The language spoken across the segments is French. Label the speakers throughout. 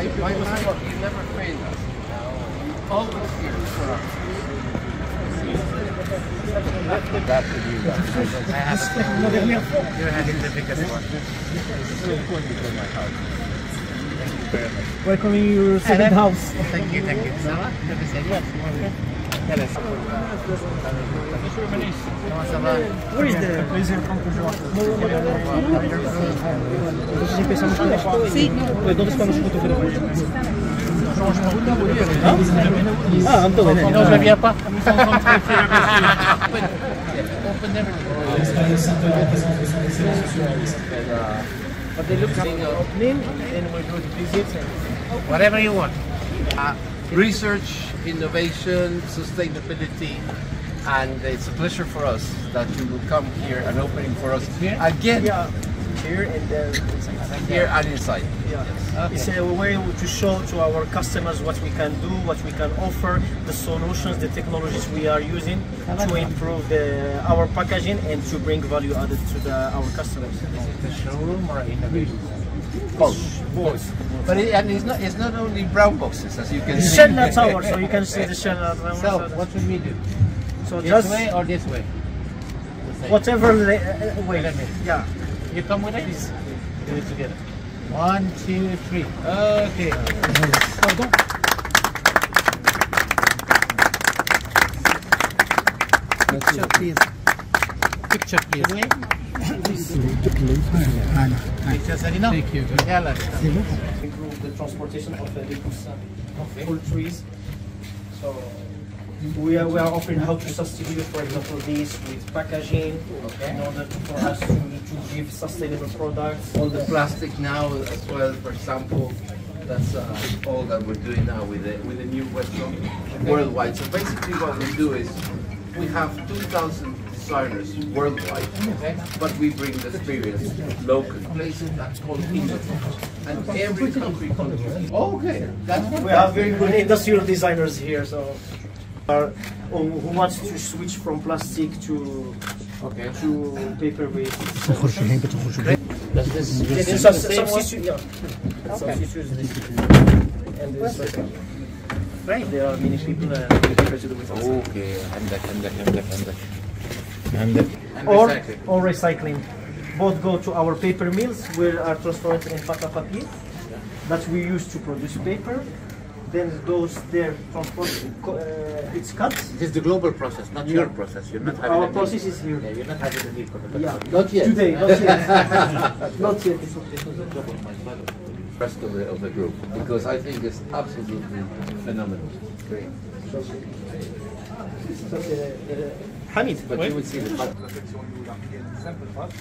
Speaker 1: my man, you never failed us. Always here for us. That to you guys.
Speaker 2: You're having the biggest one. Thank you very much.
Speaker 3: Welcome in your second house.
Speaker 2: Thank you, thank you. Ça va? Comment ça va?
Speaker 3: Where is the Sí. ¿Dónde están los fotógrafos? Ah, entonces.
Speaker 2: Non, je ne viens pas.
Speaker 3: But they look opening and we do the visits and
Speaker 2: Whatever you want.
Speaker 1: Research, innovation, sustainability, and it's a pleasure for us that you will come here and opening for us again.
Speaker 3: yeah, here and there.
Speaker 1: Here and inside.
Speaker 3: Yeah. It's a way to show to our customers what we can do, what we can offer, the solutions, the technologies we are using to improve our packaging and to bring value added to our customers.
Speaker 2: Is it a showroom or innovation?
Speaker 1: Both. But it's not only brown boxes, as you can see.
Speaker 3: Shell tower, so you can see the shell tower.
Speaker 2: So, what should we do?
Speaker 3: So
Speaker 2: This
Speaker 3: just
Speaker 2: way or this way?
Speaker 3: whatever way. Yeah.
Speaker 2: You come with us? Do it together. 1, 2, 3. Okay.
Speaker 3: Pardon.
Speaker 2: Picture, please. Picture, please. Picture, Sarino? Thank you.
Speaker 3: Improve the transportation of the full trees. So we are offering how to substitute, for example, this with packaging in order for us to give sustainable products.
Speaker 1: All the plastic now as well, for example, that's all that we're doing now with the new webshop worldwide. So basically what we do is we have 2,000 designers worldwide, but we bring the experience locally. Places that's called industry. And every country contributes. Okay, that's what
Speaker 3: We have very good industrial designers here, so who wants to switch from plastic to paper-based.
Speaker 2: Does this fit into the same one?
Speaker 3: Substitute, yeah. Substitutes this. And this,
Speaker 2: Great.
Speaker 3: there are many people interested with us.
Speaker 2: Okay, and recycling.
Speaker 3: Or recycling. Both go to our paper mills, we are transformed in pâte à papier that we use to produce paper. Then it goes there, it's cut.
Speaker 2: This is the global process, not your process. You're not having
Speaker 3: Our
Speaker 2: a
Speaker 3: process
Speaker 2: deal.
Speaker 3: is here.
Speaker 2: Yeah, you're not having a deal for the
Speaker 3: Yeah.
Speaker 1: Not yet.
Speaker 3: Today, not yet. Not yet.
Speaker 2: This was a job of my father.
Speaker 1: rest of the group, because I think it's absolutely phenomenal. Great.
Speaker 3: Hamid,
Speaker 1: But you would see the fact.
Speaker 4: Simple pâte,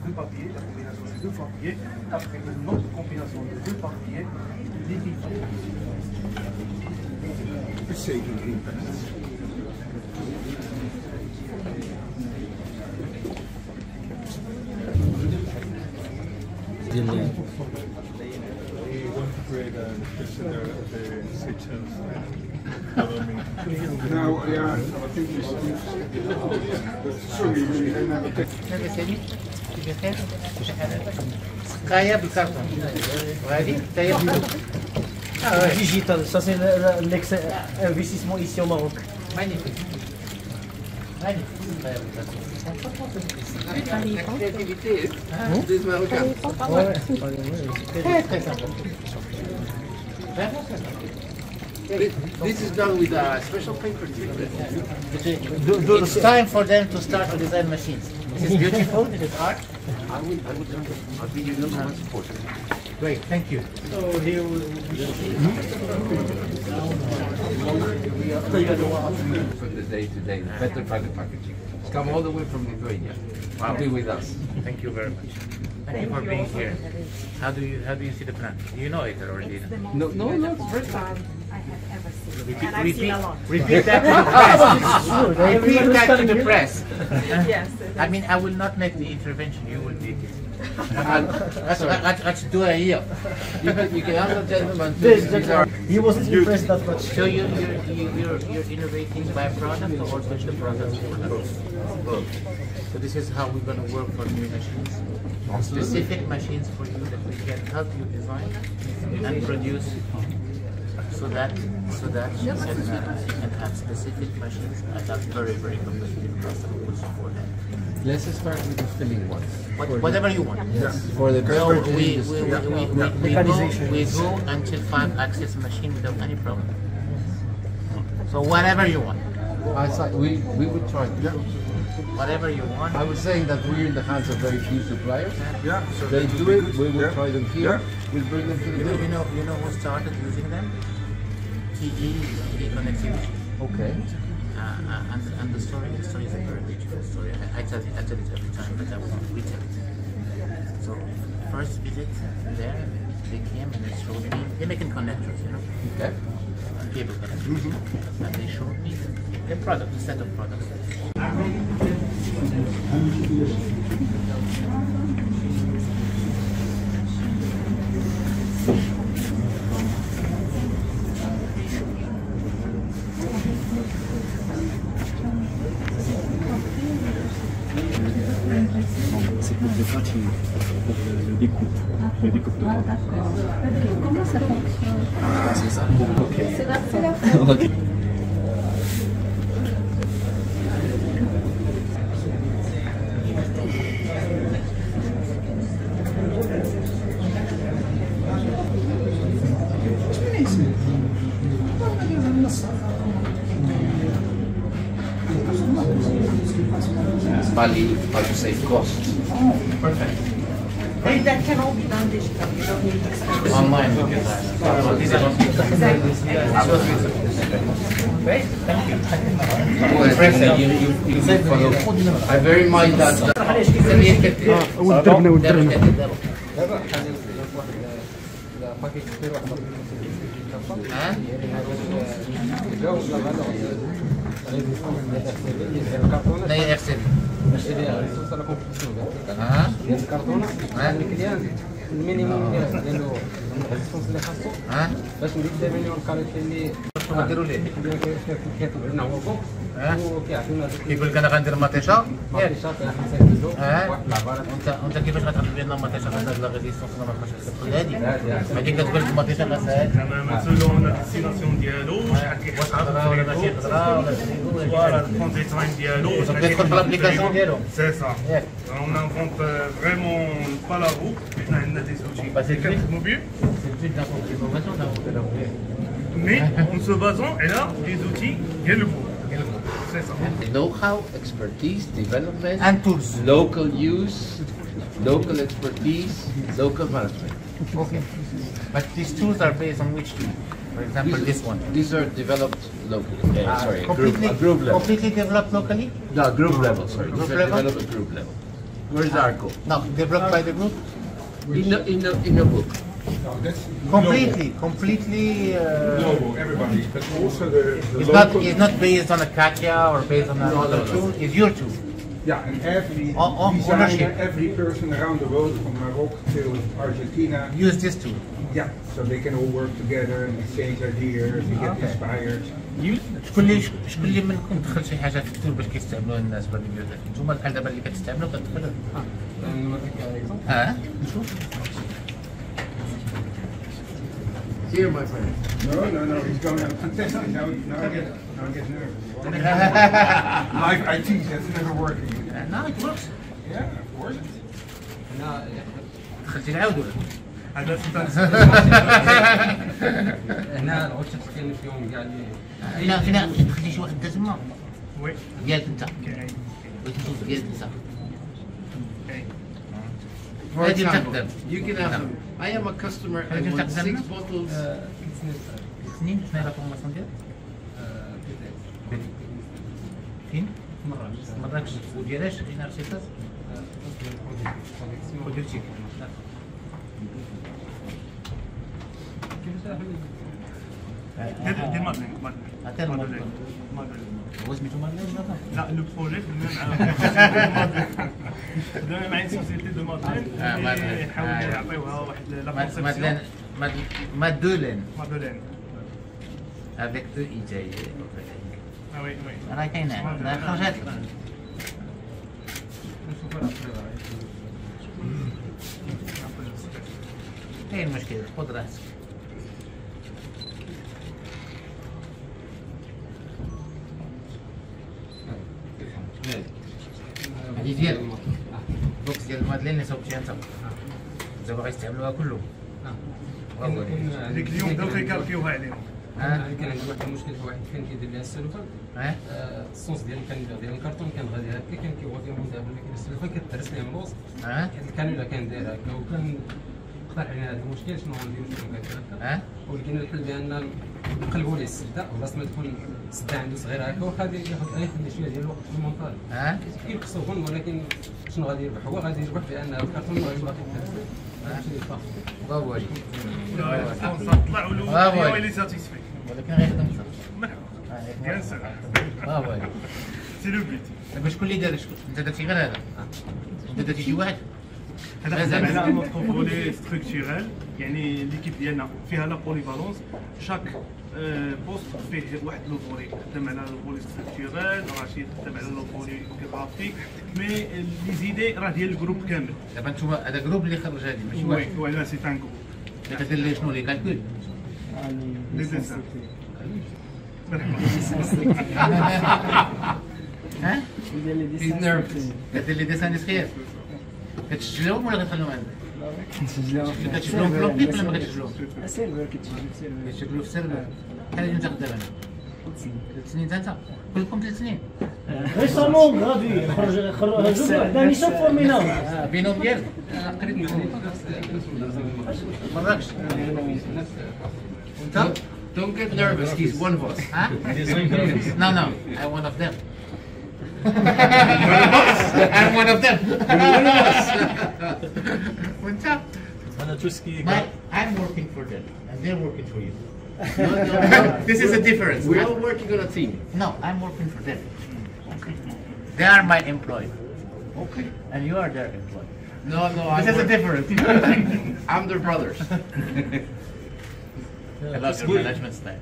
Speaker 4: deux papiers, la combinaison de deux papiers, après une autre combinaison de deux papiers, des
Speaker 5: Nou ja, sorry,
Speaker 2: Kaya بالكرتون. وهذه تايب
Speaker 3: digital, ça c'est l'investissement ici au Maroc.
Speaker 2: magnifique. Magnifique. Kaya بالكرتون.
Speaker 1: La créativité des Marocains.
Speaker 2: Très très sympa. Vraiment très sympa.
Speaker 1: This is done with a special paper treatment.
Speaker 2: It's time for them to start to design machines. This is beautiful. This is art.
Speaker 1: I'll be your number one supporter.
Speaker 2: Great. Thank you.
Speaker 3: So here
Speaker 1: From the day to day, better product packaging. Come all the way from Lithuania. Wow. Be with us.
Speaker 2: Thank you very much. Thank you for being here. How do you see the plant? Do you know it already?
Speaker 1: No, it's first time.
Speaker 6: I have ever seen. And I've seen a lot.
Speaker 2: Repeat that to the press. Repeat that to the press.
Speaker 6: Yes.
Speaker 2: I mean, I will not make the intervention. You will make it. Let's do it here.
Speaker 1: You can ask the gentleman.
Speaker 3: he wasn't impressed that much.
Speaker 2: So you're innovating by product or just the product?
Speaker 1: Both.
Speaker 2: So this is how we're going to work for new machines. Specific machines for you that we can help you design and produce so that you can have specific machines at a very, very competitive cost that we will support that.
Speaker 1: Let's start with the filling ones.
Speaker 2: Whatever you want.
Speaker 1: Yes. For the beverage industry.
Speaker 2: We go until 5-axis machine without any problem. So whatever you want.
Speaker 1: We would try. Yeah.
Speaker 2: Whatever you want.
Speaker 1: I was saying that we're in the hands of very few suppliers.
Speaker 5: Yeah. So
Speaker 1: They do it, we will try them here.
Speaker 5: Yeah.
Speaker 1: We'll bring them to the
Speaker 2: You know who started using them? TE Connectivity.
Speaker 1: Okay.
Speaker 2: And the story is a very beautiful story. I tell it every time, but I won't retell it. So first visit there, they came and they showed me. They're making connectors, you know.
Speaker 1: Okay.
Speaker 2: Cable connectors. And they showed me the product, the set of products.
Speaker 7: C'est pour le cutting, pour le découpe de bois.
Speaker 8: D'accord. Comment ça fonctionne?
Speaker 7: C'est ça. Ok.
Speaker 8: C'est la
Speaker 7: Ok.
Speaker 1: Value, how to save cost.
Speaker 2: Perfect.
Speaker 6: And that can all be done digitally. You don't need to spend.
Speaker 2: Online, you can Great, thank you.
Speaker 1: I very mind that.
Speaker 2: لا يغسل
Speaker 9: المينيموم ديالو الريسبونس اللي خاصو باش نديتيرمينيو الكاليتي اللي
Speaker 2: نديرو ليه
Speaker 9: كيطلب لنا هو فوق وكيعطينا
Speaker 2: كيقول لك انا غندير مطيشه
Speaker 9: مطيشه كنسيفيزو واحد العباره
Speaker 2: وانت كيفاش غتعرف بان المطيشه غتزاد لا ريزيستونس ولا ما بقاش تدخل هادي هادي كتقول لك المطيشه غتزاد
Speaker 10: زعما سولون الديستيناسيون ديالو واش
Speaker 2: خضراء ولا ماشي خضراء ولا
Speaker 10: فوالا الكونتي تايم ديالو
Speaker 2: كيدخل في لابليكاسيون ديالو
Speaker 10: سي سا on invente vraiment pas la roue حنا عندنا دي زوتي كنخدموا بيه mais en se basant elle a des outils ديال الفوق c'est ça
Speaker 1: Know-how, expertise, development,
Speaker 2: and tools.
Speaker 1: local use, local expertise, local management.
Speaker 2: Okay. But these tools are based on which tool? For example, this one.
Speaker 1: These are developed locally. Sorry,
Speaker 2: Completely
Speaker 1: group level.
Speaker 2: completely developed locally?
Speaker 1: No, group level. Sorry,
Speaker 2: Group
Speaker 1: these are
Speaker 2: level?
Speaker 1: developed at group level. Where's Arco?
Speaker 2: No, developed by the group?
Speaker 1: In the book.
Speaker 2: Completely.
Speaker 5: Global, everybody, but also the
Speaker 2: It's not based on a Katia or based on another tool. It's your tool.
Speaker 5: Yeah, and every
Speaker 2: Ownership.
Speaker 5: designer, every person around the world, from Morocco to Argentina,
Speaker 2: Use this tool.
Speaker 5: yeah, so they can all work together and exchange ideas and get inspired.
Speaker 2: شكون اللي منكم دخل شي حاجه في التول باش كيستعملوها الناس في البيوت؟ نتوما بحال دابا اللي كتستعملوا كتدخلوا. نشوف.
Speaker 1: Here, my friend.
Speaker 5: No, he's going out to test it. Now I get nervous. Live IT, that's never working.
Speaker 2: No, it works.
Speaker 5: Yeah, of course.
Speaker 2: خلتي نعاودوا.
Speaker 10: هذا
Speaker 9: هنا العشب كاين فيهم كاع اللي
Speaker 2: فينا تخلي شي واحد تما
Speaker 10: وي
Speaker 2: ديالك انت
Speaker 10: كاين
Speaker 2: بغيت نشوف ديالك انت.
Speaker 1: For
Speaker 2: هادي
Speaker 1: example,
Speaker 2: تقدم.
Speaker 1: you can have them. I am a customer. I want 6 bottles.
Speaker 2: سنين شنو هي لا فورماسيون ديالك؟ فين؟ مراكش وديالاش جينا رشيتات؟ وديرتي
Speaker 10: دير مادلين
Speaker 2: عطينا
Speaker 10: مادلين
Speaker 2: هو سميتو مادلين ولا
Speaker 10: لا لو بروجي خدمنا مع سوسيتي دو مادلين اللي يحاول يعطيوها واحد لا
Speaker 2: مادلين مادلين
Speaker 10: مادلين
Speaker 2: avec eux جاي
Speaker 10: وي وي
Speaker 2: راه كاينه راه خرجت ايه المشكلة؟ خذ راسك. هذه ديال بوكس ديال المادلين اللي صوبتيها انت. إذا باغي يستعملوها كلهم.
Speaker 10: هذيك اليوم بداو كيكالكيوها عليهم.
Speaker 9: كان عندي واحد المشكل في واحد كان كيدير لها السلوفه. الصوص ديال الكانيلا ديال الكرتون كان غادي هكا كان كيبغى فيها من دابا ولكن السلوفه كتدرس لها من الوسط. الكانيلا كان داير هكا وكان اقترح علينا هذا المشكل شنو غنديرو شنو هكا. ولكن الحل بان نقلبوا ليه السده بلاصه ما تكون السده عنده صغيره هكا واخا ياخذ شويه ديال الوقت في المونتاج. كينقصوا ولكن شنو غادي يربح؟ هو غادي يربح بان الكرتون غادي يبقى
Speaker 2: برافو عليك.
Speaker 10: طلعوا له ويلي ساتيسفي.
Speaker 2: ولكن غيخدم
Speaker 10: مرحبا. بيان سور.
Speaker 2: برافو عليك.
Speaker 10: سي لو بيت.
Speaker 2: دابا شكون اللي دار انت درتي غير هذا؟ انت درتي شي واحد؟
Speaker 10: هذا خدمنا ان نوتر فولي ستركتورال يعني ليكيب ديالنا فيها لا بوليفالونس شاك بوست فيه واحد لو فولي خدم على الفولي ستركتورال رشيد خدم على لو فولي جرافيك مي لي زيدي راه ديال الجروب كامل.
Speaker 2: دابا انتوما هذا جروب اللي خرج هذه ماشي واحد.
Speaker 10: وي لا سي ان جروب.
Speaker 2: اللي كدير لي شنو لي كالكول؟
Speaker 10: لي ديسان.
Speaker 2: ها؟ كدير لي ديسان سخير. كتسجلهم ولا كتخليهم عندك؟ كتسجلهم في لوبيك ولا ما كتسجلوهم؟
Speaker 9: سيرفر كتسجل
Speaker 2: كتسجلوا في السيرفر. شحال انت خدام هنا؟ 3 سنين انت؟ كلكم 3 سنين؟
Speaker 3: ريسامون غادي خرجوا وحده ميسون فورمينا
Speaker 2: بينهم ديالك؟ مراكش. وانت؟ Don't get nervous, he's one of us. Huh? No, no, I'm one of them. I'm one of them. وانت؟
Speaker 7: أنا توسكي.
Speaker 2: I'm working for them and they're working for you. This is a difference.
Speaker 1: We are working on a team.
Speaker 2: No, I'm working for them. They are my employee.
Speaker 1: Okay.
Speaker 2: And you are their employee.
Speaker 1: No,
Speaker 2: This is a difference.
Speaker 1: I'm their brothers.
Speaker 2: I love your management style.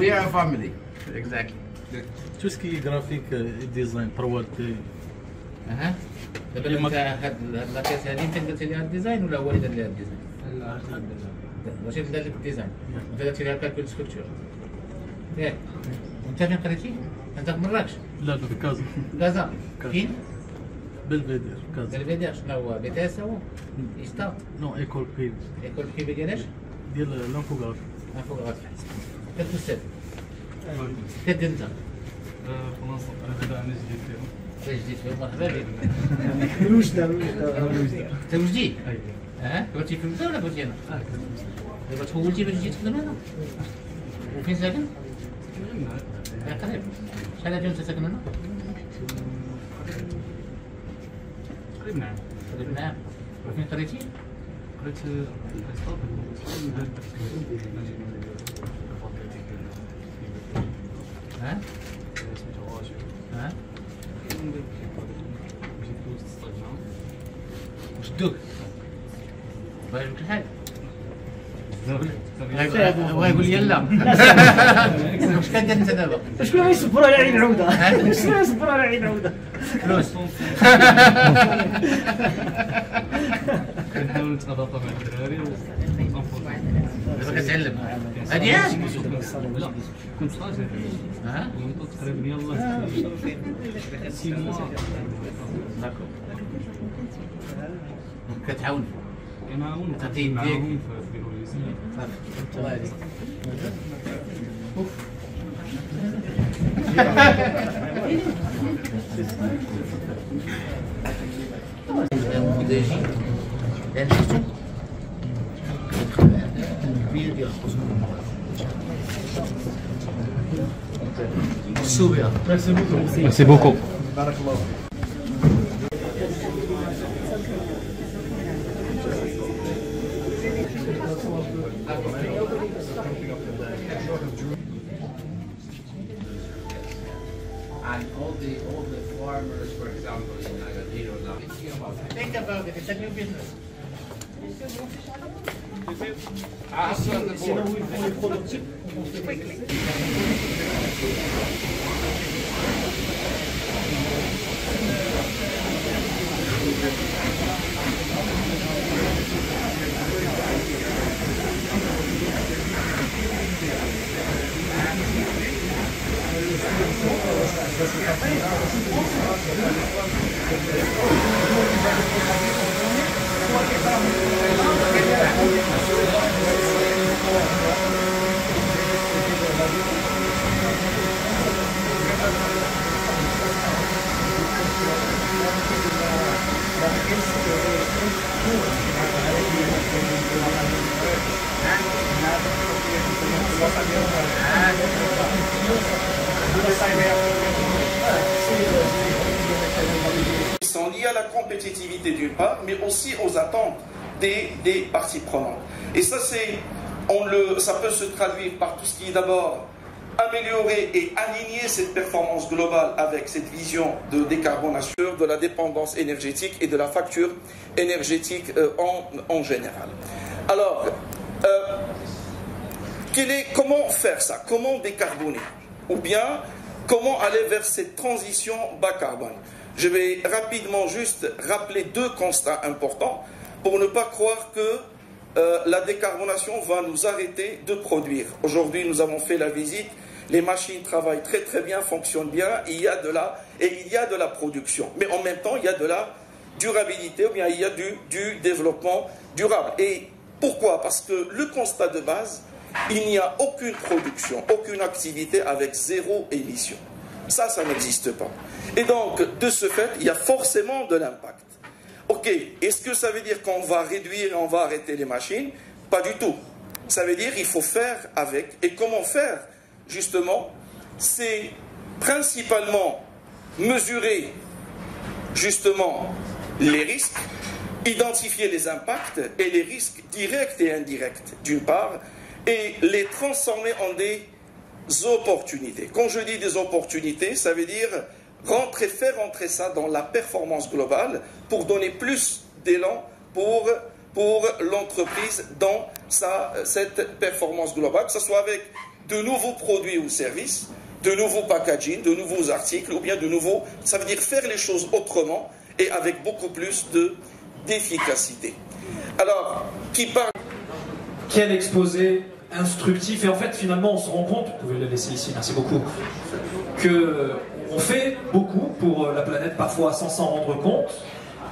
Speaker 1: We are a family.
Speaker 2: Exactly.
Speaker 7: توسكي جرافيك ديزاين بروال تي.
Speaker 2: اها. دابا انت هاد لاكاس هادي انت درتي ليها الديزاين ولا هو اللي دار ليها الديزاين؟
Speaker 9: لا
Speaker 2: ماشي اللي دار لك الديزاين. انت درتي ليها كالكول سكولبتور. ياك. وانت فين قريتي؟ انت في مراكش؟
Speaker 7: لا في كازا.
Speaker 2: كازا. فين؟
Speaker 7: بلفيدير كازا.
Speaker 2: بلفيدير شنو هو؟ بي تي اس هو؟ إيستا؟
Speaker 7: نو ايكول بي.
Speaker 2: ايكول بي ديالاش؟
Speaker 7: ديال لانفوغرافي.
Speaker 2: لانفوغرافي. كتمثل. كدير انت؟
Speaker 7: فرنسا هذا انا جديد فيهم.
Speaker 2: جديد فيهم مرحبا بك.
Speaker 3: وجده
Speaker 2: انت وجدي؟ كنتي في البلاد ولا كنتي هنا؟ دابا تحولتي باش تجي تخدم هنا؟ وفين ساكن؟ قريب. شحال هادي وانت ساكن هنا؟
Speaker 7: قريب نعم.
Speaker 2: قريب نعم. وفين قريتي؟
Speaker 7: قريت
Speaker 2: ها؟ ها؟ شدوك باغي يجبك الحال ويقول لي لا واش كدير انت دابا؟
Speaker 3: شكون غيصبر على عيد العوده؟ شكون غيصبر على عيد العوده؟
Speaker 2: فلوس
Speaker 7: كنحاول نتغاضى مع الدراري
Speaker 2: دابا كتعلم هادي اش؟
Speaker 7: لا كنت صاجر كنت تقريبا يلاه 6 موا
Speaker 2: داكور كتعاون
Speaker 7: كنعاون
Speaker 2: تعطي يديك
Speaker 7: معاهم في البيرويزم
Speaker 2: صافي الله يهديك المونتاجي لان شفتو كبير ديال الخصوم السوبيا
Speaker 7: ميرسي بوكو
Speaker 3: بارك الله
Speaker 1: And all the farmers, for example, in Agadir or Lama.
Speaker 2: Think about it, it's a new business.
Speaker 11: Ils sont liés à la compétitivité d'une part, mais aussi aux attentes des parties prenantes. Et ça, ça peut se traduire par tout ce qui est d'abord améliorer et aligner cette performance globale avec cette vision de décarbonation, de la dépendance énergétique et de la facture énergétique en général. Alors, comment faire ça? Comment décarboner? Ou bien, comment aller vers cette transition bas carbone? Je vais rapidement juste rappeler deux constats importants pour ne pas croire que la décarbonation va nous arrêter de produire. Aujourd'hui, nous avons fait la visite. Les machines travaillent très très bien, fonctionnent bien, il y a de la production. Mais en même temps, il y a de la durabilité, ou bien il y a du développement durable. Et pourquoi? Parce que le constat de base, il n'y a aucune production, aucune activité avec zéro émission. Ça n'existe pas. Et donc, de ce fait, il y a forcément de l'impact. Ok, est-ce que ça veut dire qu'on va réduire et on va arrêter les machines? Pas du tout. Ça veut dire qu'il faut faire avec. Et comment faire? Justement, c'est principalement mesurer justement les risques, identifier les impacts et les risques directs et indirects d'une part, et les transformer en des opportunités. Quand je dis des opportunités, ça veut dire faire rentrer ça dans la performance globale pour donner plus d'élan pour l'entreprise dans cette performance globale, que ce soit avec de nouveaux produits ou services, de nouveaux packaging, de nouveaux articles, ou bien de nouveaux... Ça veut dire faire les choses autrement et avec beaucoup plus d'efficacité. Alors, qui parle...
Speaker 12: Quel exposé instructif. Et en fait, finalement, on se rend compte, vous pouvez le laisser ici, merci beaucoup, qu'on fait beaucoup pour la planète, parfois sans s'en rendre compte.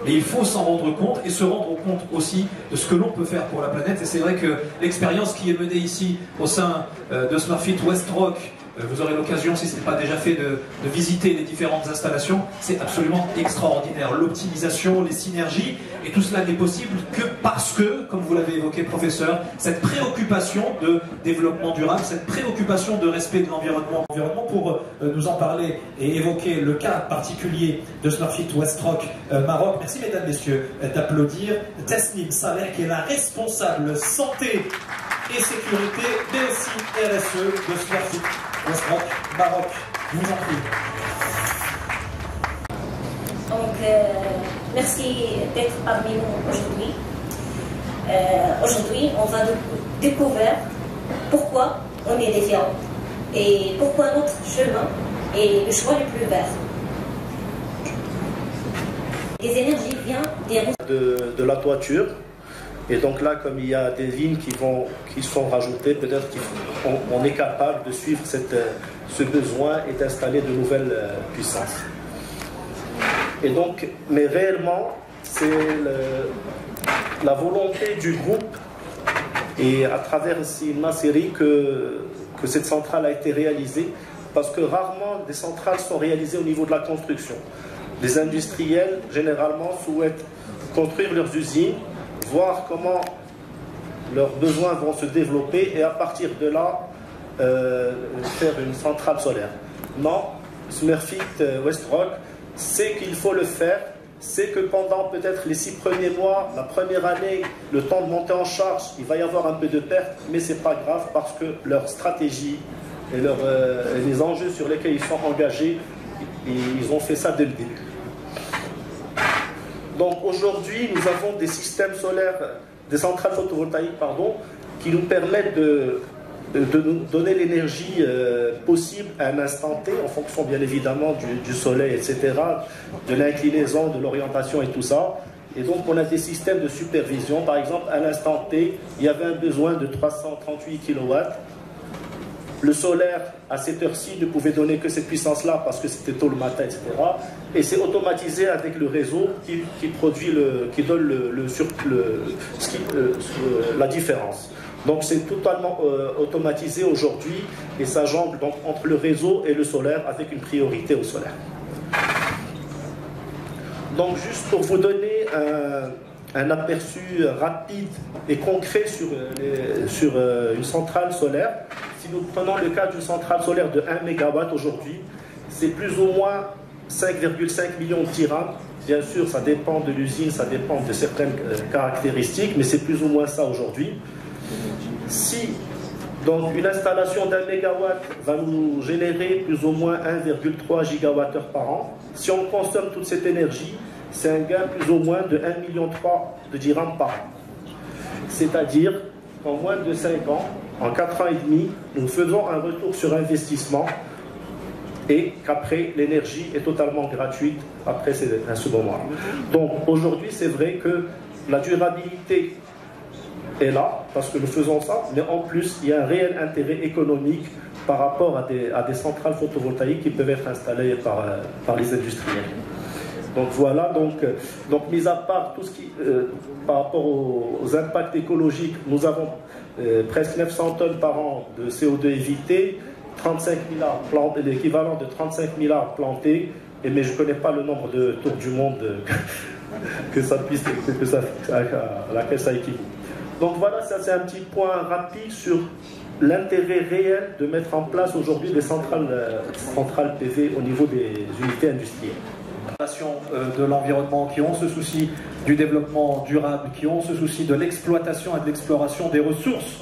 Speaker 12: Mais il faut s'en rendre compte et se rendre compte aussi de ce que l'on peut faire pour la planète. Et c'est vrai que l'expérience qui est menée ici au sein de Smurfit Westrock, vous aurez l'occasion, si ce n'est pas déjà fait, de visiter les différentes installations. C'est absolument extraordinaire. L'optimisation, les synergies, et tout cela n'est possible que parce que, comme vous l'avez évoqué, professeur, cette préoccupation de développement durable, cette préoccupation de respect de l'environnement. Pour nous en parler et évoquer le cas particulier de Smurfit Westrock Maroc, merci mesdames, messieurs d'applaudir Tesnim Saleh, qui est la responsable santé et sécurité, mais aussi RSE de Smurfit Westrock Maroc. Je vous en prie.
Speaker 13: Donc, merci d'être parmi nous aujourd'hui. Aujourd'hui, on va découvrir pourquoi on est différent et pourquoi notre chemin est le choix le plus vert. Les énergies viennent des
Speaker 14: de la toiture. Et donc là, comme il y a des lignes qui sont rajoutées, peut-être qu'on est capable de suivre ce besoin et d'installer de nouvelles puissances. Et donc, mais réellement, c'est la volonté du groupe et à travers une série que cette centrale a été réalisée, parce que rarement des centrales sont réalisées au niveau de la construction. Les industriels, généralement, souhaitent construire leurs usines, voir comment leurs besoins vont se développer et à partir de là, faire une centrale solaire. Non, Smurfit Westrock sait qu'il faut le faire, c'est que pendant peut-être les 6 premiers mois, la première année, le temps de monter en charge, il va y avoir un peu de perte, mais c'est pas grave parce que leur stratégie et les enjeux sur lesquels ils sont engagés, ils ont fait ça dès le début. Donc aujourd'hui, nous avons des systèmes solaires, des centrales photovoltaïques, pardon, qui nous permettent de nous donner l'énergie possible à un instant T, en fonction bien évidemment du soleil, etc., de l'inclinaison, de l'orientation et tout ça. Et donc on a des systèmes de supervision. Par exemple, à l'instant T, il y avait un besoin de 338 kW. Le solaire, à cette heure-ci, ne pouvait donner que cette puissance-là parce que c'était tôt le matin, etc. Et c'est automatisé avec le réseau qui produit qui donne la différence. Donc c'est totalement automatisé aujourd'hui et ça jongle donc entre le réseau et le solaire avec une priorité au solaire. Donc juste pour vous donner un aperçu rapide et concret sur une centrale solaire. Si nous prenons le cas d'une centrale solaire de 1 MW aujourd'hui, c'est plus ou moins 5,5 millions de dirhams. Bien sûr, ça dépend de l'usine, ça dépend de certaines caractéristiques, mais c'est plus ou moins ça aujourd'hui. Si donc une installation d'1 MW va nous générer plus ou moins 1,3 GWh par an, si on consomme toute cette énergie, c'est un gain plus ou moins de 1,3 million de dirhams par an. C'est-à-dire qu'en moins de 5 ans, en 4 ans et demi, nous faisons un retour sur investissement et qu'après, l'énergie est totalement gratuite après ce moment-là. Donc aujourd'hui, c'est vrai que la durabilité est là, parce que nous faisons ça, mais en plus, il y a un réel intérêt économique par rapport à des centrales photovoltaïques qui peuvent être installées par les industriels. Donc voilà, donc mis à part tout ce qui, par rapport aux impacts écologiques, nous avons presque 900 tonnes par an de CO2 évité, 35 000 arbres, l'équivalent de 35 000 arbres plantés, mais je ne connais pas le nombre de tours du monde à laquelle ça équivaut. Donc voilà, ça c'est un petit point rapide sur l'intérêt réel de mettre en place aujourd'hui des centrales PV au niveau des unités industrielles.
Speaker 12: De l'environnement, qui ont ce souci du développement durable, qui ont ce souci de l'exploitation et de l'exploration des ressources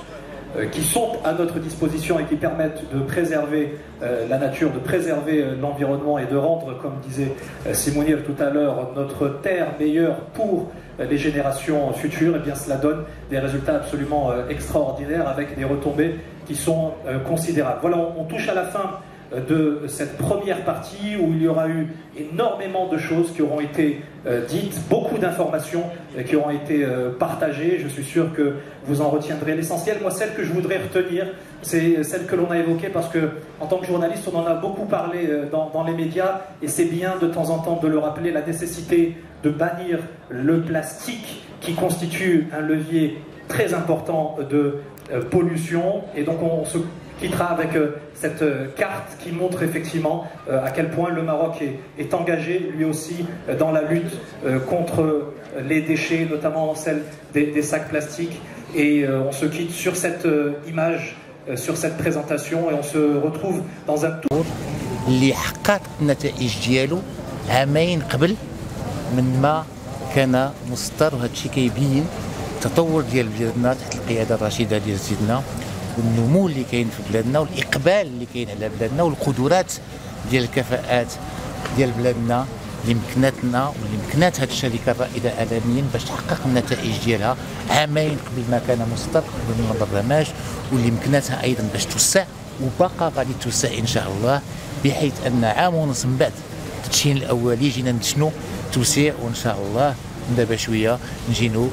Speaker 12: qui sont à notre disposition et qui permettent de préserver la nature, de préserver l'environnement et de rendre, comme disait Simonir tout à l'heure, notre terre meilleure pour les générations futures. Et bien cela donne des résultats absolument extraordinaires avec des retombées qui sont considérables. Voilà, on touche à la fin de cette première partie où il y aura eu énormément de choses qui auront été dites, beaucoup d'informations qui auront été partagées. Je suis sûr que vous en retiendrez l'essentiel. Moi, celle que je voudrais retenir, c'est celle que l'on a évoquée parce que, en tant que journaliste, on en a beaucoup parlé dans les médias et c'est bien de temps en temps de le rappeler, la nécessité de bannir le plastique qui constitue un levier très important de pollution. Et donc on se quittera avec cette carte qui montre effectivement à quel point le Maroc est engagé lui aussi dans la lutte contre les déchets, notamment celle des sacs plastiques. Et on se quitte sur cette image, sur cette présentation, et on se retrouve dans un tour.
Speaker 2: اللي حقق النتائج ديالو عامين قبل من ما كان مصدر، وهذا الشيء كيبين التطور ديال بلادنا تحت القياده الرشيده ديال سيدنا، والنمو اللي كاين في بلادنا والاقبال اللي كاين على بلادنا والقدرات ديال الكفاءات ديال بلادنا اللي مكناتنا واللي مكنات هذه الشركه الرائده عالميا باش تحقق النتائج ديالها عامين قبل ما كان مصدر، قبل ما البرنامج، واللي مكناتها ايضا باش توسع وباقا غادي توسع ان شاء الله، بحيث ان عام ونص من بعد التدشين الاولي جينا ندشنوا توسيع، وان شاء الله من دابا شويه نجيو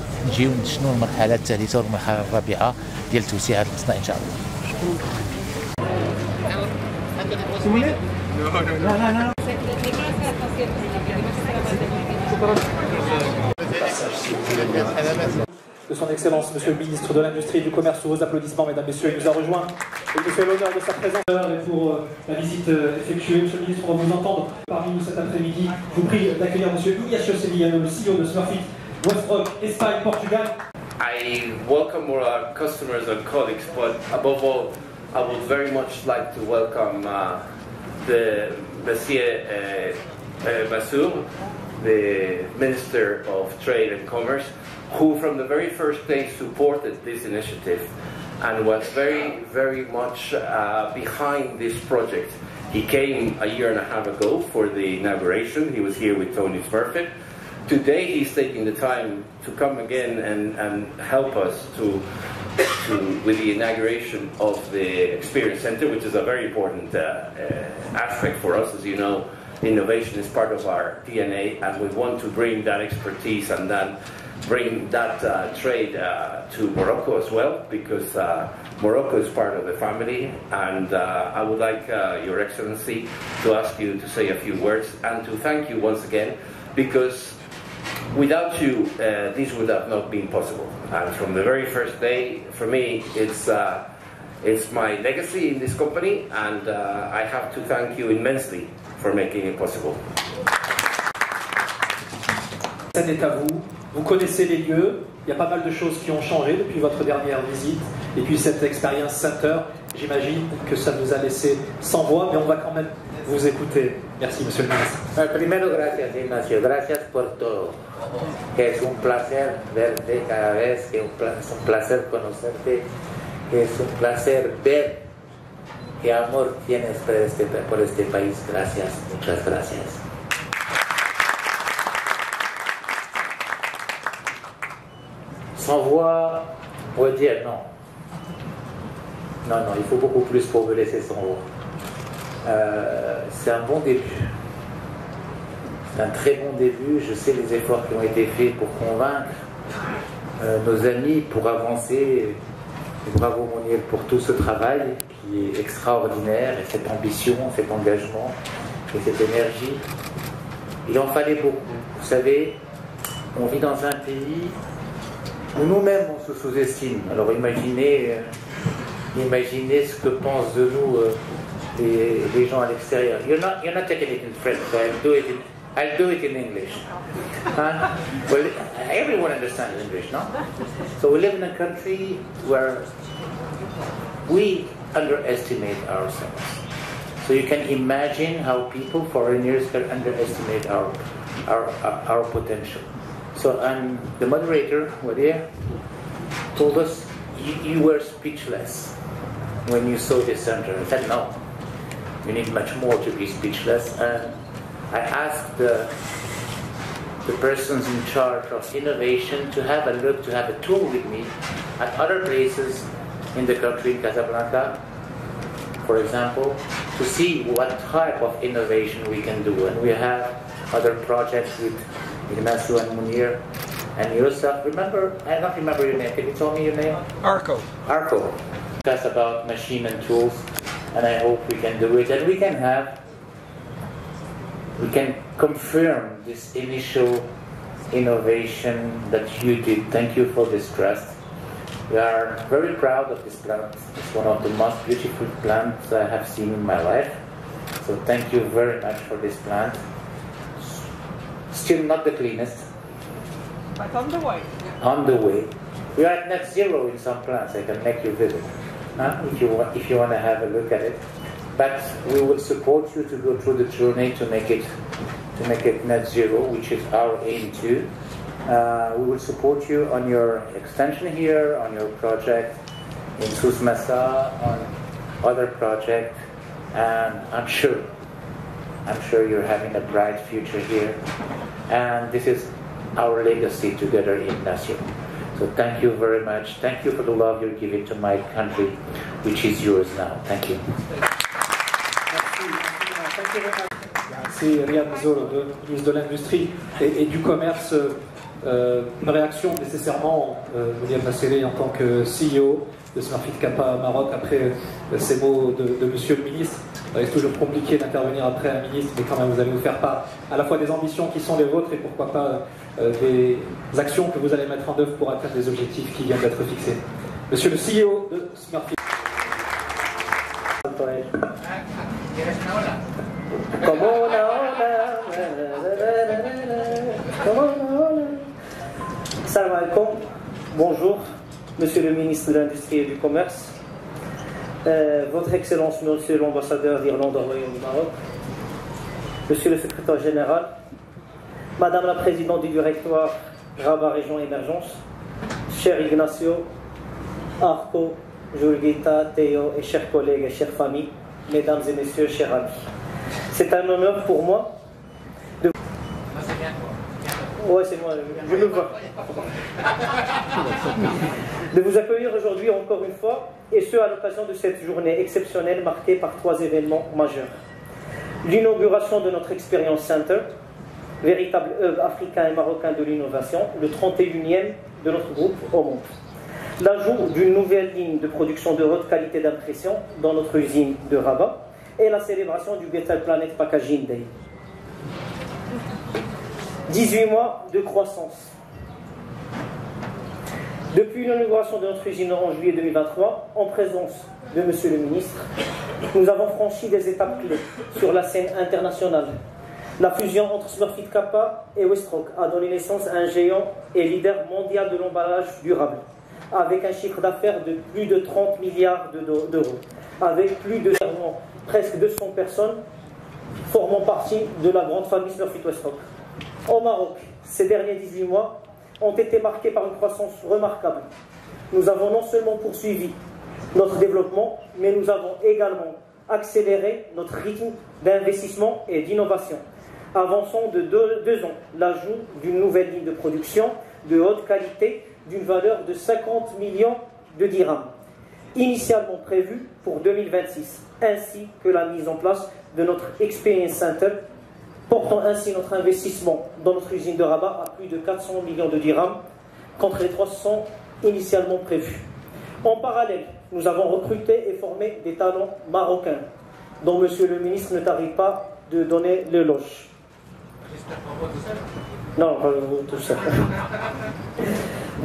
Speaker 2: ندشنوا المرحله الثالثه والمرحله الرابعه ديال توسيع هذا المصنع ان شاء الله.
Speaker 12: De son Excellence, Monsieur le Ministre de l'Industrie et du Commerce, sous vos applaudissements, Mesdames, Messieurs, il nous a rejoint et nous fait l'honneur de sa présence et pour la visite effectuée. Monsieur le Ministre, on va vous entendre parmi nous cet après-midi. Je vous prie d'accueillir Monsieur Ignacio Sevillano, le CEO de Smurfit Westrock, Espagne, Portugal.
Speaker 15: I welcome all our customers and colleagues, but above all, I would very much like to welcome the Monsieur Massour, the Minister of Trade and Commerce, who from the very first day supported this initiative and was very, very much behind this project. He came a year and a half ago for the inauguration. He was here with Tony Smurfit. Today he's taking the time to come again and help us with the inauguration of the Experience Center, which is a very important aspect for us. As you know, innovation is part of our DNA, and we want to bring that expertise and then bring that trade to Morocco as well, because Morocco is part of the family. And I would like Your Excellency to ask you to say a few words and to thank you once again, because without you this would have not been possible. And from the very first day, for me, it's my legacy in this company, and I have to thank you immensely for making it possible.
Speaker 12: C'est à vous. vous connaissez les lieux, il y a pas mal de choses qui ont changé depuis votre dernière visite, et puis cette expérience Center, j'imagine que ça nous a laissé sans voix, mais on va quand même vous écouter. Merci, Monsieur le Ministre.
Speaker 2: Primero, gracias, Ignacio. Gracias por todo. Que es un placer verte cada vez, que es un placer conocerte, que es un placer ver qué amor tienes por este país. Gracias, muchas gracias. Sans voix, on pourrait dire non. Non, il faut beaucoup plus pour me laisser sans voix. C'est un bon début. C'est un très bon début. Je sais les efforts qui ont été faits pour convaincre nos amis, pour avancer. Et bravo Mounir pour tout ce travail qui est extraordinaire, et cette ambition, cet engagement et cette énergie. Il en fallait beaucoup. Vous savez, on vit dans un pays où nous-mêmes on se sous-estime. Alors imaginez ce que pensent de nous les gens à l'extérieur. You're not taking it in French, so I'll do it in English. Well, everyone understands English, no? So we live in a country where we underestimate ourselves. So you can imagine how people, foreigners, can underestimate our potential. So the moderator, Wadir, told us you were speechless when you saw this center. I said, no, you need much more to be speechless. And I asked the persons in charge of innovation to have a look, to have a tour with me at other places in the country, in Casablanca, for example, to see what type of innovation we can do. And we have other projects with Ignacio and Mounir and Yusuf. Remember, I don't remember your name. Can you tell me your name? Arco. Arco. That's about machine and tools, and I hope we can do it. And we can confirm this initial innovation that you did. Thank you for this trust. We are very proud of this plant. It's one of the most beautiful plants I have seen in my life. So thank you very much for this plant. Still not the cleanest.
Speaker 6: But on the way.
Speaker 2: On the way. We are at net zero in some plants. I can make you visit if you want to have a look at it. But we will support you to go through the journey to make it net zero, which is our aim too. We will support you on your extension here, on your project in Souss-Massa, on other projects, and I'm sure you're having a bright future here. And this is our legacy together, Ignacio. So thank you very much. Thank you for the love you're giving to my country, which is yours now. Thank you.
Speaker 12: C'est Riyad Mazour, ministre de l'Industrie et du Commerce. Une réaction nécessairement, Mounir Nasseri en tant que CEO de Smurfit Kappa Maroc, après ces mots de Monsieur le Ministre. C'est toujours compliqué d'intervenir après un ministre, mais quand même vous allez nous faire part à la fois des ambitions qui sont les vôtres et pourquoi pas des actions que vous allez mettre en œuvre pour atteindre les objectifs qui viennent d'être fixés. Monsieur le CEO de Smurfit.
Speaker 3: Salam alaikum. Bonjour, Monsieur le ministre de l'Industrie et du Commerce, Votre Excellence, Monsieur l'ambassadeur d'Irlande au Royaume du Maroc, Monsieur le secrétaire général, Madame la présidente du directoire Rabat Région Émergence, cher Ignacio, Arco, Julgita, Théo et chers collègues et chères familles, mesdames et messieurs, chers amis. C'est un honneur pour moi de... Ouais, c'est moi, je me vois. De vous accueillir aujourd'hui encore une fois, et ce à l'occasion de cette journée exceptionnelle marquée par 3 événements majeurs. L'inauguration de notre Experience Center, véritable hub africain et marocain de l'innovation, le 31e de notre groupe au monde. L'ajout d'une nouvelle ligne de production de haute qualité d'impression dans notre usine de Rabat et la célébration du Better Planet Packaging Day. 18 mois de croissance. Depuis l'inauguration de notre usine en juillet 2023, en présence de Monsieur le Ministre, nous avons franchi des étapes clés sur la scène internationale, La fusion entre Smurfit Kappa et Westrock a donné naissance à un géant et leader mondial de l'emballage durable, avec un chiffre d'affaires de plus de 30 milliards d'euros, avec plus de presque 200 personnes formant partie de la grande famille Smurfit Westrock. Au Maroc, ces derniers 18 mois ont été marqués par une croissance remarquable. Nous avons non seulement poursuivi notre développement, mais nous avons également accéléré notre rythme d'investissement et d'innovation, avançant de 2 ans l'ajout d'une nouvelle ligne de production de haute qualité d'une valeur de 50 millions de dirhams, initialement prévue pour 2026, ainsi que la mise en place de notre Experience Center, portant ainsi notre investissement dans notre usine de Rabat à plus de 400 millions de dirhams, contre les 300 initialement prévus. En parallèle, nous avons recruté et formé des talents marocains, dont Monsieur le ministre ne tarit pas de donner l'éloge. Non, pas tout ça.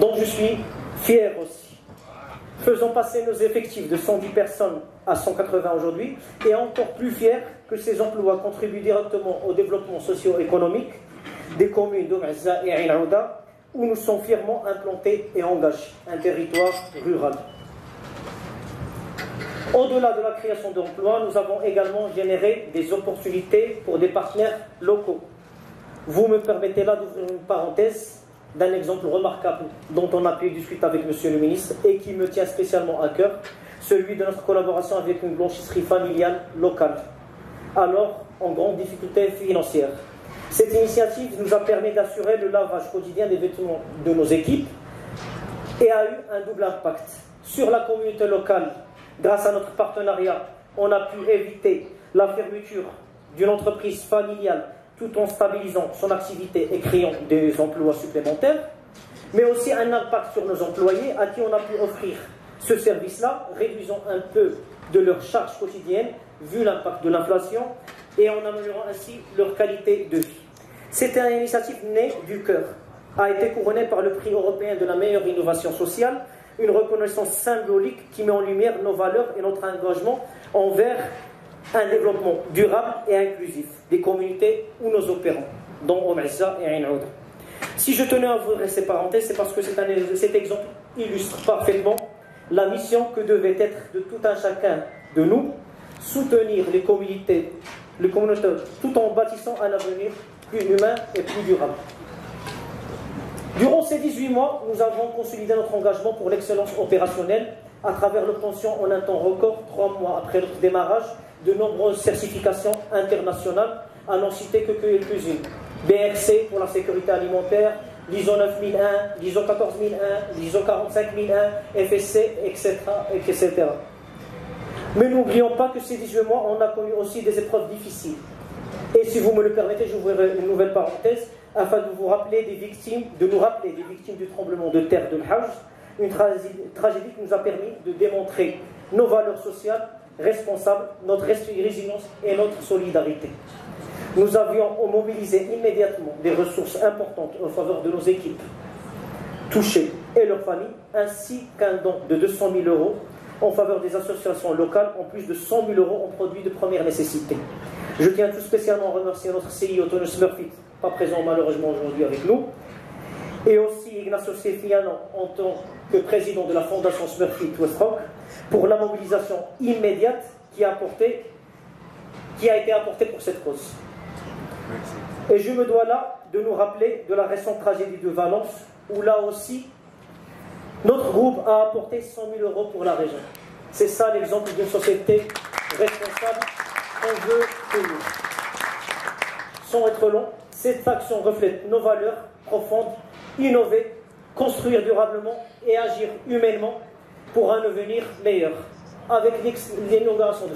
Speaker 3: Donc je suis fier aussi. Faisons passer nos effectifs de 110 personnes à 180 aujourd'hui, et encore plus fier que ces emplois contribuent directement au développement socio-économique des communes d'Oumaza et Ain Aouda, où nous sommes fièrement implantés et engagés, un territoire rural. Au-delà de la création d'emplois, nous avons également généré des opportunités pour des partenaires locaux. Vous me permettez là d'ouvrir une parenthèse d'un exemple remarquable dont on a pu discuter avec Monsieur le ministre et qui me tient spécialement à cœur, celui de notre collaboration avec une blanchisserie familiale locale, alors en grande difficulté financière. Cette initiative nous a permis d'assurer le lavage quotidien des vêtements de nos équipes et a eu un double impact sur la communauté locale. Grâce à notre partenariat, on a pu éviter la fermeture d'une entreprise familiale tout en stabilisant son activité et créant des emplois supplémentaires, mais aussi un impact sur nos employés à qui on a pu offrir ce service-là, réduisant un peu de leur charge quotidienne vu l'impact de l'inflation et en améliorant ainsi leur qualité de vie. C'était une initiative née du cœur, a été couronnée par le prix européen de la meilleure innovation sociale, une reconnaissance symbolique qui met en lumière nos valeurs et notre engagement envers un développement durable et inclusif des communautés où nous opérons, dont Oumaza et Ain Aouda. Si je tenais à ouvrir ces parenthèses, c'est parce que cet exemple illustre parfaitement la mission que devait être de tout un chacun de nous, soutenir les communautés tout en bâtissant un avenir plus humain et plus durable. Durant ces 18 mois, nous avons consolidé notre engagement pour l'excellence opérationnelle à travers l'obtention en un temps record, 3 mois après notre démarrage, de nombreuses certifications internationales, à n'en citer que quelques-unes. BRC pour la sécurité alimentaire, l'ISO 9001, l'ISO 14001, l'ISO 45001, FSC, etc. Mais n'oublions pas que ces 18 mois, on a connu aussi des épreuves difficiles. Et si vous me le permettez, j'ouvrirai une nouvelle parenthèse afin de nous rappeler des victimes du tremblement de terre de l'Hajj, une tragédie qui nous a permis de démontrer nos valeurs sociales responsables, notre résilience et notre solidarité. Nous avions mobilisé immédiatement des ressources importantes en faveur de nos équipes touchées et leurs familles, ainsi qu'un don de 200 000 € en faveur des associations locales, en plus de 100 000 € en produits de première nécessité. Je tiens tout spécialement à remercier notre CIO, Tony Smurfit, pas présent malheureusement aujourd'hui avec nous, et aussi Ignacio Sefiano en tant que président de la Fondation Smurfit Westrock, pour la mobilisation immédiate qui a été apportée pour cette cause. Et je me dois là de nous rappeler de la récente tragédie de Valence, où là aussi, notre groupe a apporté 100 000 € pour la région. C'est ça l'exemple d'une société responsable qu'on veut tenir. Sans être long, cette action reflète nos valeurs profondes, innover, construire durablement et agir humainement pour un avenir meilleur. Avec l'inauguration de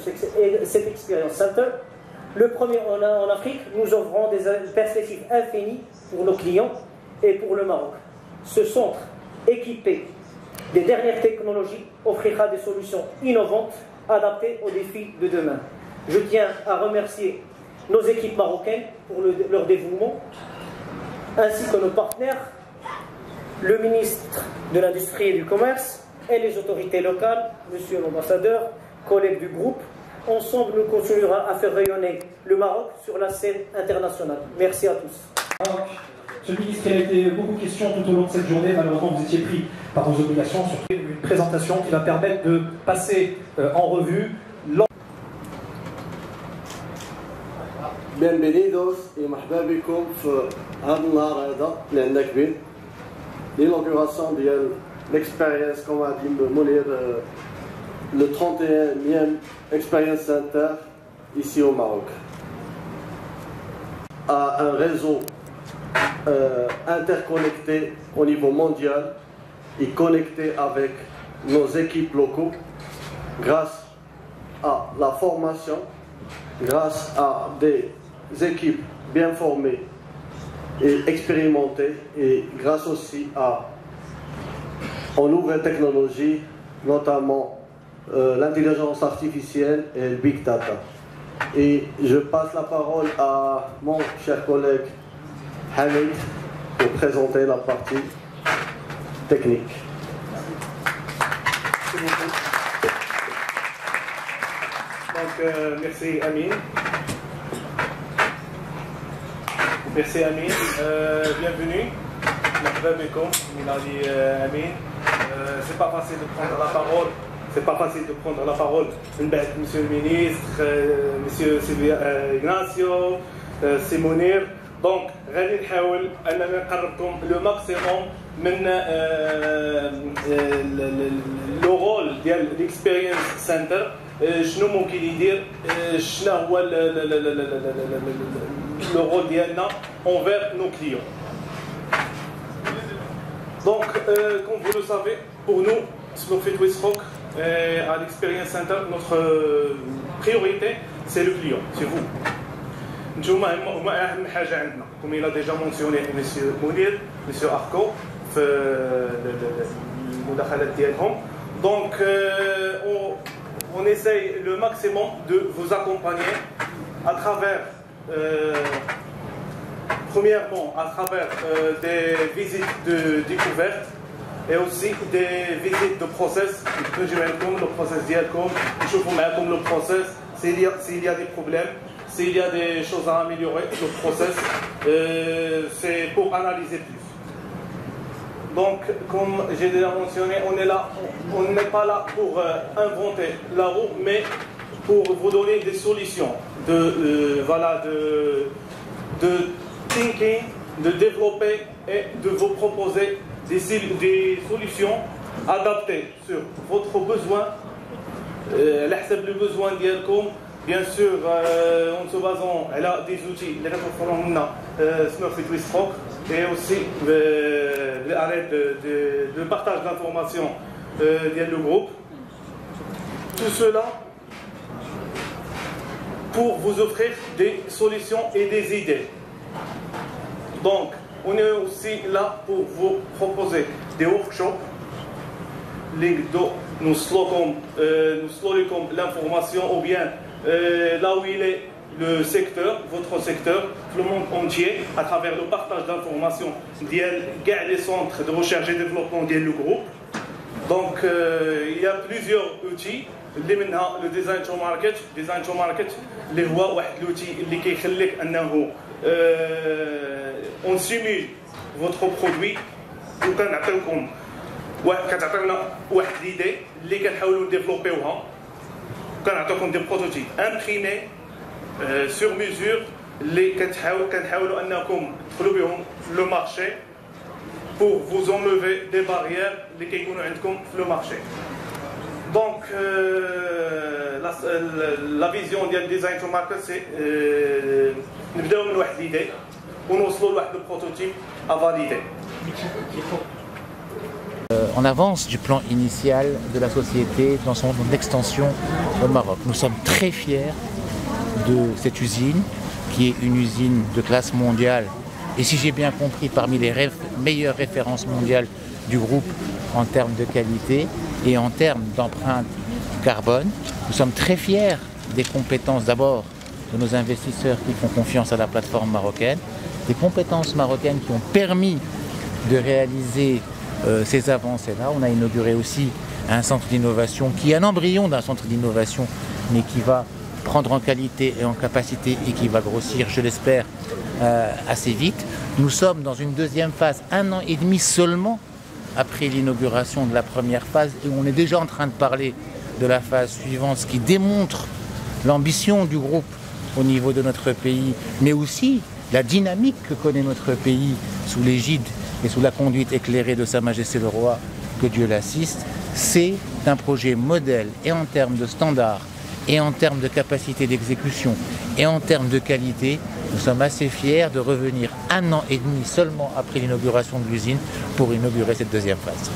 Speaker 3: cette Experience Center, le premier en Afrique, nous offrons des perspectives infinies pour nos clients et pour le Maroc. Ce centre, équipé des dernières technologies, offrira des solutions innovantes adaptées aux défis de demain. Je tiens à remercier nos équipes marocaines pour leur dévouement, ainsi que nos partenaires, le ministre de l'Industrie et du Commerce et les autorités locales, monsieur l'ambassadeur, collègues du groupe, ensemble, nous continuerons à faire rayonner le Maroc sur la scène internationale. Merci à tous.
Speaker 12: Monsieur le ministre, il a été beaucoup question tout au long de cette journée. Malheureusement, vous étiez pris par vos obligations sur une présentation qui va permettre de passer en revue.
Speaker 16: Bienvenidos et مرحبا بكم في هذا النهار هذا اللي عندنا كبير l'inauguration ديال l'expérience comme a dit Mounir le 31e Experience Center ici au Maroc a un réseau interconnecté au niveau mondial et connecté avec nos équipes locaux grâce à la formation, grâce à des équipes bien formées et expérimentées et grâce aussi aux nouvelles technologies, notamment l'intelligence artificielle et le big data. Et je passe la parole à mon cher collègue Hamid pour présenter la partie technique.
Speaker 10: Donc, merci Amine. Merci Amine. Bienvenue. C'est pas facile de prendre la parole. C'est pas facile de prendre la parole. Monsieur le ministre, Monsieur Ignacio, c'est Mounir. Donc, غادي نحاول أننا نقربكم le maximum من le rôle ديال l'experience center. شنو ممكن يدير شنو هو le rôle ديالنا envers nos clients. Donc, comme vous le savez, pour nous, Smurfit Westrock, à l'Experience Center, notre priorité, c'est le client, c'est vous. Comme il a déjà mentionné M. Mounir, M. Arco, donc on essaye le maximum de vous accompagner à travers premièrement à travers des visites de découverte et aussi des visites de process. Le process ديالكم نشوفوا معكم le process s'il y a des problèmes, s'il y a des choses à améliorer le process, c'est pour analyser plus. Donc comme j'ai déjà mentionné, on n'est pas là pour inventer la roue, mais pour vous donner des solutions de thinking, de développer et de vous proposer des solutions adaptées sur votre besoin, le besoin d'Yelcom, bien sûr en se basant à des outils, les Smurfit Westrock, et aussi le partage d'informations du groupe. Tout cela pour vous offrir des solutions et des idées. Donc, on est aussi là pour vous proposer des workshops. Nous slowons l'information ou bien là où il est le secteur, votre secteur, le monde entier, à travers le partage d'informations des centres de recherche et développement du groupe. Donc, il y a plusieurs outils. Le design to market, اللي هو واحد l'outil اللي كيخليك انه on simule votre produit وكنعطيوكم كتعطيونا واحد l'idée اللي كنحاولوا نديفلوبيوها كنعطيوكم دي بروتوتيب امبريمي sur mesure اللي كنحاولوا انكم تدخلوا بهم لو مارشي pour vous enlever des barrières اللي كيكونوا عندكم في لو مارشي. Donc, la vision du design to market, c'est nous avons une idée, on a un prototype à valider.
Speaker 2: En avance du plan initial de la société dans son extension au Maroc. Nous sommes très fiers de cette usine, qui est une usine de classe mondiale, et si j'ai bien compris, parmi les meilleures références mondiales du groupe en termes de qualité et en termes d'empreinte carbone. Nous sommes très fiers des compétences d'abord de nos investisseurs qui font confiance à la plateforme marocaine, des compétences marocaines qui ont permis de réaliser ces avancées-là. On a inauguré aussi un centre d'innovation qui est un embryon d'un centre d'innovation mais qui va prendre en qualité et en capacité et qui va grossir, je l'espère, assez vite. Nous sommes dans une deuxième phase, 1 an et demi seulement après l'inauguration de la première phase, et on est déjà en train de parler de la phase suivante, ce qui démontre l'ambition du groupe au niveau de notre pays, mais aussi la dynamique que connaît notre pays sous l'égide et sous la conduite éclairée de Sa Majesté le Roi, que Dieu l'assiste. C'est un projet modèle, et en termes de standards, et en termes de capacité d'exécution, et en termes de qualité. Nous sommes assez fiers de revenir 1 an et demi seulement après l'inauguration de l'usine pour inaugurer cette deuxième phase.